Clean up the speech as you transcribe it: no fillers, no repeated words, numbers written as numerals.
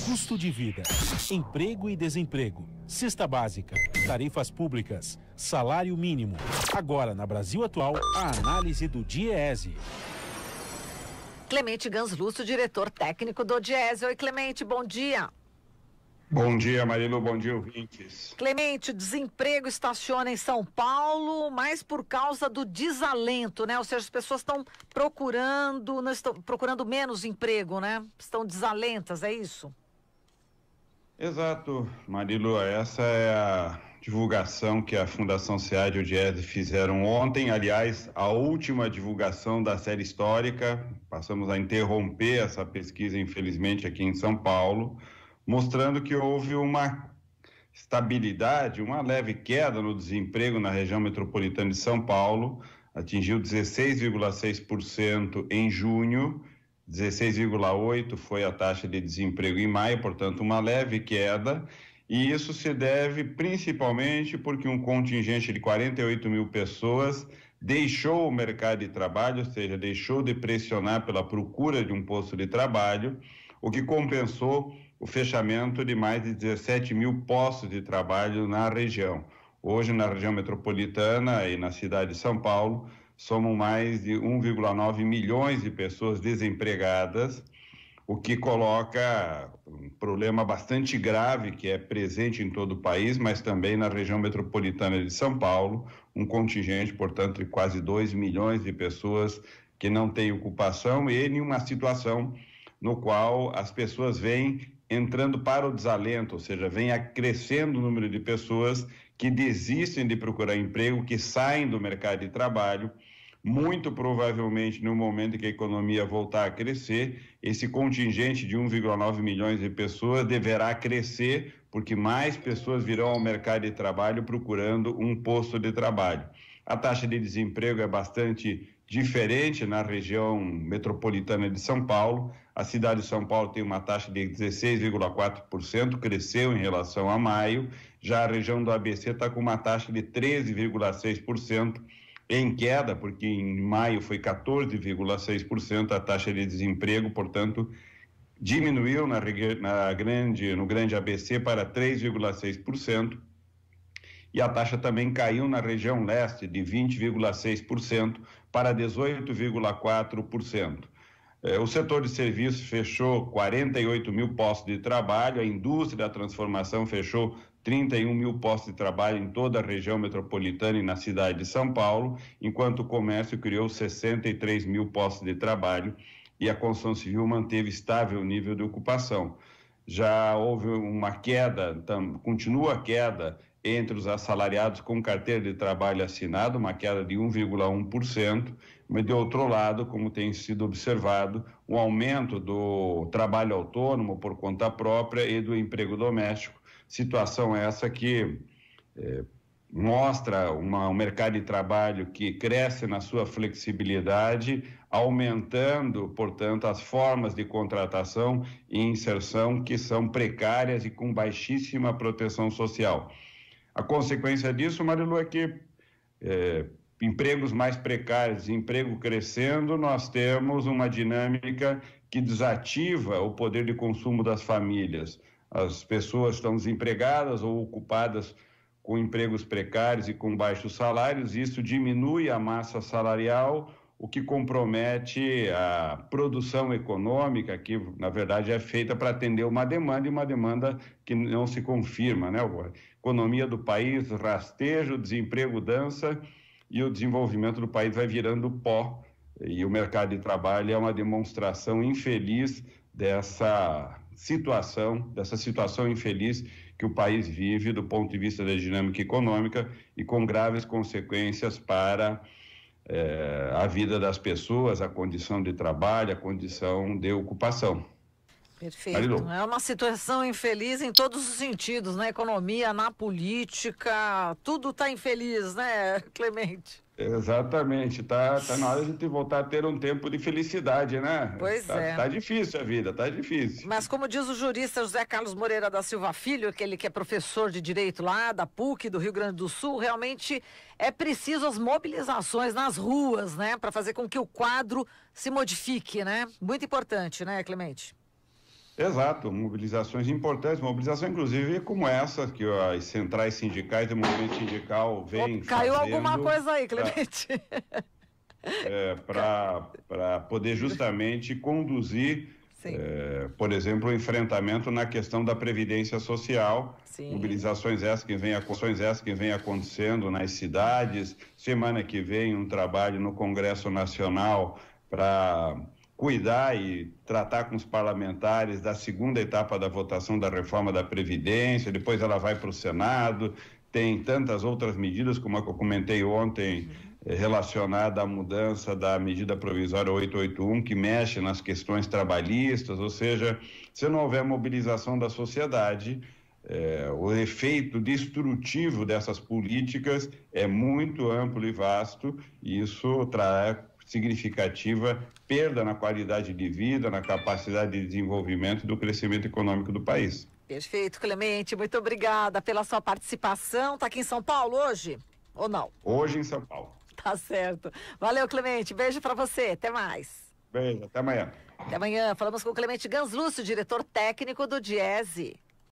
Custo de vida, emprego e desemprego, cesta básica, tarifas públicas, salário mínimo. Agora, na Brasil Atual, a análise do DIEESE. Clemente Ganslúcio, diretor técnico do DIEESE. Oi, Clemente, bom dia. Bom dia, Marilu, bom dia, ouvintes. Clemente, o desemprego estaciona em São Paulo, mas por causa do desalento, né? Ou seja, as pessoas estão procurando, não estão procurando menos emprego, né? Estão desalentas, é isso? Exato, Marilu, essa é a divulgação que a Fundação SEAD e o DIEESE fizeram ontem, aliás, a última divulgação da série histórica. Passamos a interromper essa pesquisa, infelizmente, aqui em São Paulo, mostrando que houve uma estabilidade, uma leve queda no desemprego na região metropolitana de São Paulo, atingiu 16,6% em junho, 16,8% foi a taxa de desemprego em maio, portanto uma leve queda, e isso se deve principalmente porque um contingente de 48 mil pessoas deixou o mercado de trabalho, ou seja, deixou de pressionar pela procura de um posto de trabalho, o que compensou o fechamento de mais de 17 mil postos de trabalho na região. Hoje, na região metropolitana e na cidade de São Paulo, somam mais de 1,9 milhões de pessoas desempregadas, o que coloca um problema bastante grave que é presente em todo o país, mas também na região metropolitana de São Paulo, um contingente, portanto, de quase 2 milhões de pessoas que não têm ocupação e em uma situação no qual as pessoas vêm entrando para o desalento, ou seja, vem crescendo o número de pessoas que desistem de procurar emprego, que saem do mercado de trabalho. Muito provavelmente, no momento em que a economia voltar a crescer, esse contingente de 1,9 milhões de pessoas deverá crescer, porque mais pessoas virão ao mercado de trabalho procurando um posto de trabalho. A taxa de desemprego é bastante diferente na região metropolitana de São Paulo. A cidade de São Paulo tem uma taxa de 16,4%, cresceu em relação a maio. Já a região do ABC está com uma taxa de 13,6%, em queda, porque em maio foi 14,6% a taxa de desemprego, portanto, diminuiu no grande ABC para 3,6%. E a taxa também caiu na região leste de 20,6% para 18,4%. O setor de serviços fechou 48 mil postos de trabalho, a indústria da transformação fechou 31 mil postos de trabalho em toda a região metropolitana e na cidade de São Paulo, enquanto o comércio criou 63 mil postos de trabalho e a construção civil manteve estável o nível de ocupação. Já houve uma queda, continua a queda entre os assalariados com carteira de trabalho assinado, uma queda de 1,1%, mas de outro lado, como tem sido observado, um aumento do trabalho autônomo por conta própria e do emprego doméstico, situação essa que mostra um mercado de trabalho que cresce na sua flexibilidade, aumentando, portanto, as formas de contratação e inserção que são precárias e com baixíssima proteção social. A consequência disso, Marilu, é que empregos mais precários, emprego crescendo, nós temos uma dinâmica que desativa o poder de consumo das famílias. As pessoas estão desempregadas ou ocupadas com empregos precários e com baixos salários, isso diminui a massa salarial, o que compromete a produção econômica, que na verdade é feita para atender uma demanda, e uma demanda que não se confirma, né? A economia do país rasteja, o desemprego dança e o desenvolvimento do país vai virando pó, e o mercado de trabalho é uma demonstração infeliz dessa situação infeliz que o país vive do ponto de vista da dinâmica econômica e com graves consequências para a vida das pessoas, a condição de trabalho, a condição de ocupação. Perfeito. Marilu. É uma situação infeliz em todos os sentidos, na economia, na política, tudo está infeliz, né, Clemente? Exatamente, tá na hora de a gente voltar a ter um tempo de felicidade, né? Pois é. Tá difícil a vida, tá difícil. Mas como diz o jurista José Carlos Moreira da Silva Filho, aquele que é professor de Direito lá da PUC do Rio Grande do Sul, realmente é preciso as mobilizações nas ruas, né? Para fazer com que o quadro se modifique, né? Muito importante, né, Clemente? Exato, mobilizações importantes, mobilização inclusive como essa que as centrais sindicais e o movimento sindical vem Caiu fazendo alguma coisa aí, Clemente. Para poder justamente conduzir, por exemplo, o enfrentamento na questão da previdência social. Sim. Mobilizações essas que vem acontecendo nas cidades. Semana que vem um trabalho no Congresso Nacional para cuidar e tratar com os parlamentares da segunda etapa da votação da reforma da Previdência, depois ela vai para o Senado, tem tantas outras medidas, como a que eu comentei ontem, relacionada à mudança da medida provisória 881, que mexe nas questões trabalhistas, ou seja, se não houver mobilização da sociedade, o efeito destrutivo dessas políticas é muito amplo e vasto, e isso traz significativa perda na qualidade de vida, na capacidade de desenvolvimento e do crescimento econômico do país. Perfeito, Clemente, muito obrigada pela sua participação. Está aqui em São Paulo hoje ou não? Hoje em São Paulo. Tá certo. Valeu, Clemente, beijo para você, até mais. Beijo, até amanhã. Até amanhã, falamos com o Clemente Ganslúcio, diretor técnico do Diese.